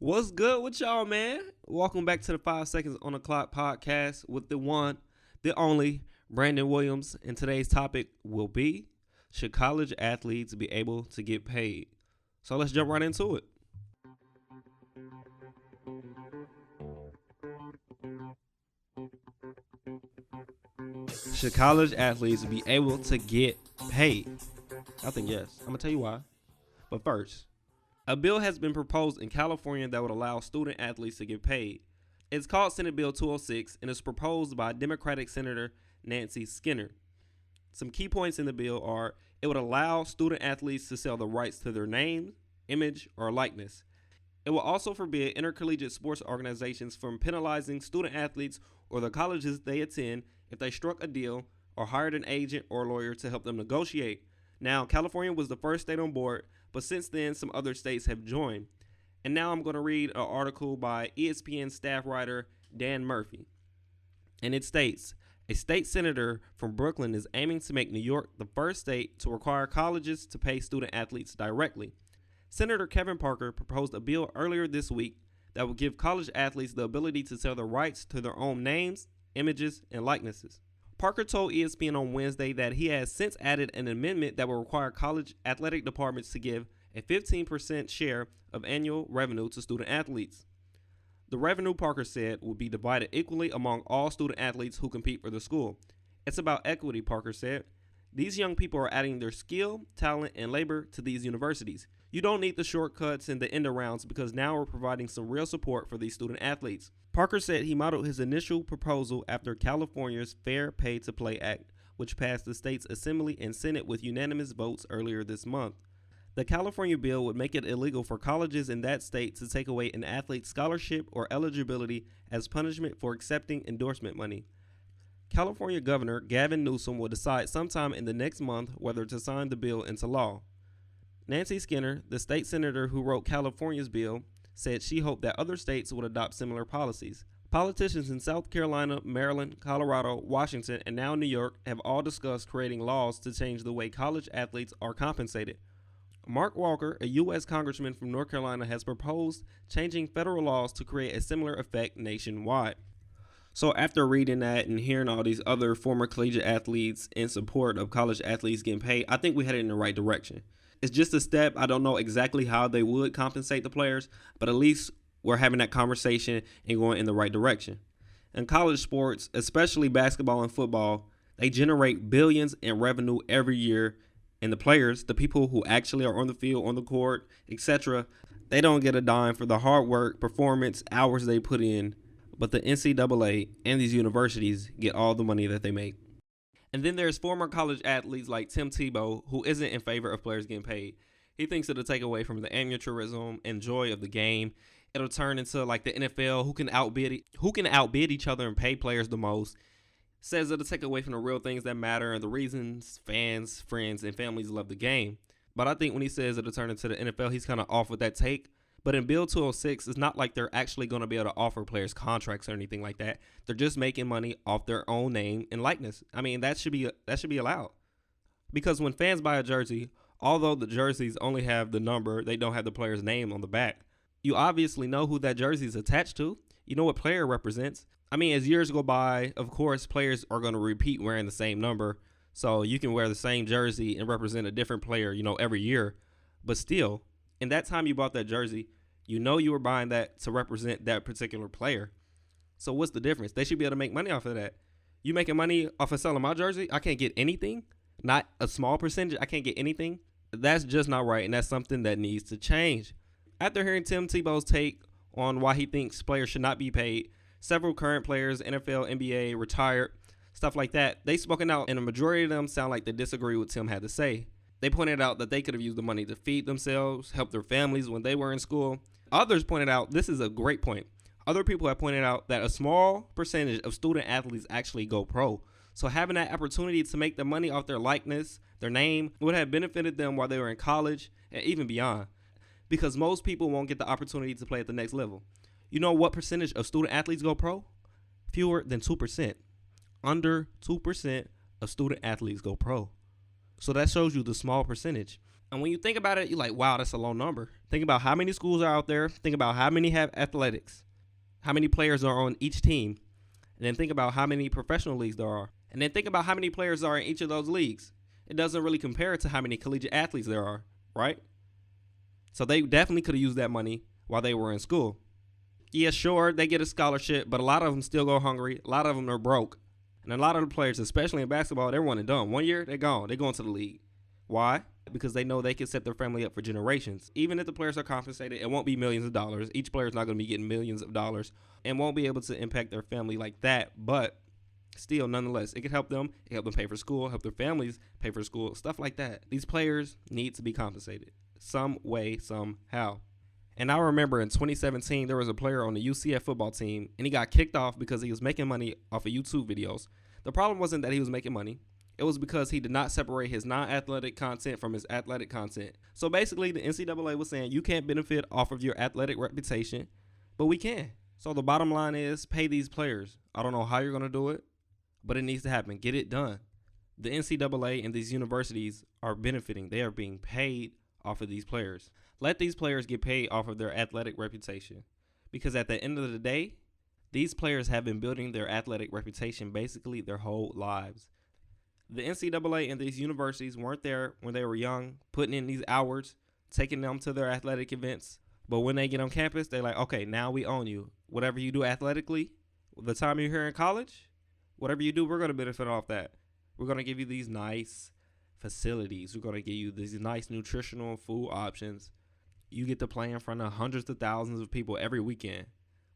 What's good with y'all, man? Welcome back to the 5 Seconds on the Clock podcast with the one, the only, Brandon Williams. And today's topic will be, should college athletes be able to get paid? So let's jump right into it. Should college athletes be able to get paid? I think yes. I'm going to tell you why. But first, a bill has been proposed in California that would allow student athletes to get paid. It's called Senate Bill 206 and is proposed by Democratic Senator Nancy Skinner. Some key points in the bill are it would allow student athletes to sell the rights to their name, image, or likeness. It will also forbid intercollegiate sports organizations from penalizing student athletes or the colleges they attend if they struck a deal or hired an agent or lawyer to help them negotiate. Now, California was the first state on board, but since then, some other states have joined. And now I'm going to read an article by ESPN staff writer Dan Murphy. And it states, a state senator from Brooklyn is aiming to make New York the first state to require colleges to pay student athletes directly. Senator Kevin Parker proposed a bill earlier this week that would give college athletes the ability to sell the rights to their own names, images, and likenesses. Parker told ESPN on Wednesday that he has since added an amendment that will require college athletic departments to give a 15% share of annual revenue to student athletes. The revenue, Parker said, will be divided equally among all student athletes who compete for the school. It's about equity, Parker said. These young people are adding their skill, talent, and labor to these universities. You don't need the shortcuts and the end arounds because now we're providing some real support for these student athletes. Parker said he modeled his initial proposal after California's Fair Pay to Play Act, which passed the state's Assembly and Senate with unanimous votes earlier this month. The California bill would make it illegal for colleges in that state to take away an athlete's scholarship or eligibility as punishment for accepting endorsement money. California Governor Gavin Newsom will decide sometime in the next month whether to sign the bill into law. Nancy Skinner, the state senator who wrote California's bill, said she hoped that other states would adopt similar policies. Politicians in South Carolina, Maryland, Colorado, Washington, and now New York have all discussed creating laws to change the way college athletes are compensated. Mark Walker, a U.S. congressman from North Carolina, has proposed changing federal laws to create a similar effect nationwide. So after reading that and hearing all these other former collegiate athletes in support of college athletes getting paid, I think we headed in the right direction. It's just a step. I don't know exactly how they would compensate the players, but at least we're having that conversation and going in the right direction. In college sports, especially basketball and football, they generate billions in revenue every year. And the players, the people who actually are on the field, on the court, etc., they don't get a dime for the hard work, performance, hours they put in. But the NCAA and these universities get all the money that they make. And then there's former college athletes like Tim Tebow, who isn't in favor of players getting paid. He thinks it'll take away from the amateurism and joy of the game. It'll turn into like the NFL, who can outbid each other and pay players the most. Says it'll take away from the real things that matter and the reasons fans, friends, and families love the game. But I think when he says it'll turn into the NFL, he's kind of off with that take. But in Bill 206, it's not like they're actually going to be able to offer players contracts or anything like that. They're just making money off their own name and likeness. I mean, that should be allowed. Because when fans buy a jersey, although the jerseys only have the number, they don't have the player's name on the back. You obviously know who that jersey is attached to. You know what player represents. I mean, as years go by, of course, players are going to repeat wearing the same number. So you can wear the same jersey and represent a different player, every year. But still, in that time you bought that jersey, you know you were buying that to represent that particular player. So what's the difference? They should be able to make money off of that. You making money off of selling my jersey? I can't get anything? Not a small percentage? I can't get anything? That's just not right, and that's something that needs to change. After hearing Tim Tebow's take on why he thinks players should not be paid, several current players, NFL, NBA, retired, stuff like that, they spoken out, and a majority of them sound like they disagree with Tim had to say. They pointed out that they could have used the money to feed themselves, help their families when they were in school. Others pointed out, this is a great point. Other people have pointed out that a small percentage of student athletes actually go pro. So having that opportunity to make the money off their likeness, their name, would have benefited them while they were in college and even beyond. Because most people won't get the opportunity to play at the next level. You know what percentage of student athletes go pro? Fewer than 2%. Under 2% of student athletes go pro. So that shows you the small percentage. And when you think about it, you're like, wow, that's a low number. Think about how many schools are out there. Think about how many have athletics, how many players are on each team. And then think about how many professional leagues there are. And then think about how many players are in each of those leagues. It doesn't really compare to how many collegiate athletes there are, right? So they definitely could have used that money while they were in school. Yeah, sure, they get a scholarship, but a lot of them still go hungry. A lot of them are broke. And a lot of the players, especially in basketball, they're one and done. 1 year, they're gone. They're going to the league. Why? Because they know they can set their family up for generations. Even if the players are compensated, it won't be millions of dollars. Each player is not going to be getting millions of dollars and won't be able to impact their family like that. But still, nonetheless, it could help them. It help them pay for school, help their families pay for school, stuff like that. These players need to be compensated some way, somehow. And I remember in 2017, there was a player on the UCF football team, and he got kicked off because he was making money off of YouTube videos. The problem wasn't that he was making money. It was because he did not separate his non-athletic content from his athletic content. So basically, the NCAA was saying you can't benefit off of your athletic reputation, but we can. So the bottom line is pay these players. I don't know how you're going to do it, but it needs to happen. Get it done. The NCAA and these universities are benefiting. They are being paid off of these players. Let these players get paid off of their athletic reputation, because at the end of the day, these players have been building their athletic reputation basically their whole lives. The NCAA and these universities weren't there when they were young, putting in these hours, taking them to their athletic events. But when they get on campus, they're like, okay, now we own you. Whatever you do athletically, the time you're here in college, whatever you do, we're going to benefit off that. We're going to give you these nice facilities. We're going to give you these nice nutritional food options. You get to play in front of hundreds of thousands of people every weekend.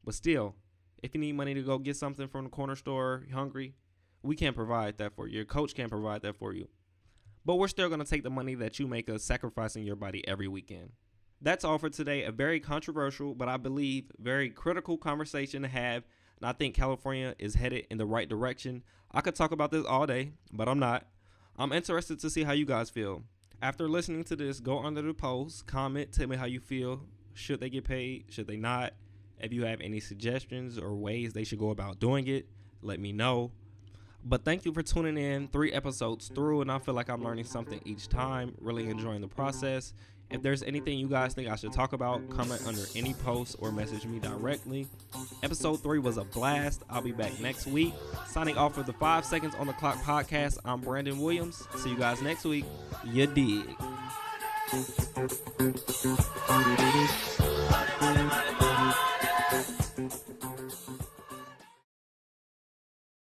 But still, if you need money to go get something from the corner store, you're hungry, we can't provide that for you. Your coach can't provide that for you. But we're still going to take the money that you make us sacrificing your body every weekend. That's all for today. A very controversial, but I believe very critical conversation to have. And I think California is headed in the right direction. I could talk about this all day, but I'm not. I'm interested to see how you guys feel. After listening to this, go under the post, comment, tell me how you feel. Should they get paid? Should they not? If you have any suggestions or ways they should go about doing it, let me know. But thank you for tuning in 3 episodes through, and I feel like I'm learning something each time, really enjoying the process. If there's anything you guys think I should talk about, comment under any post or message me directly. Episode 3 was a blast. I'll be back next week. Signing off for the 5 Seconds on the Clock podcast, I'm Brandon Williams. See you guys next week. You dig.